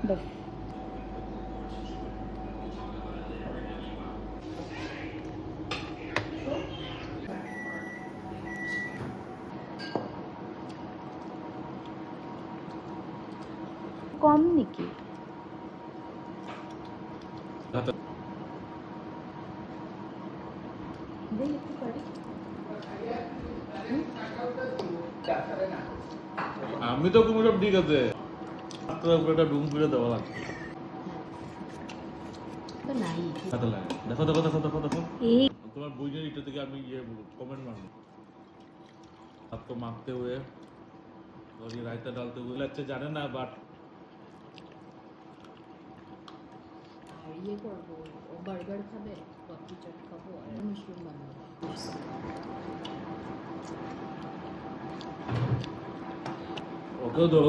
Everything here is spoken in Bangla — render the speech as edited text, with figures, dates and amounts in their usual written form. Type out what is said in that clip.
দাও। কম নাকি? আমি তো কোনো সব ঠিক আছে, মাত্র একটা ডুম করে দেওয়া লাগবে। দেখো দেখো দেখো দেখো দেখো, তোমার বইয়ের এটা থেকে আমি কমেন্ট মারবো। आपको मांगते हुए और ये रायता डालते हुए अच्छे जाने ना बात ইয়ে করবো, ও বার্গার খাবে, পাপড়ি চাট খাবো আর মাশরুম বানাবো। ओके दो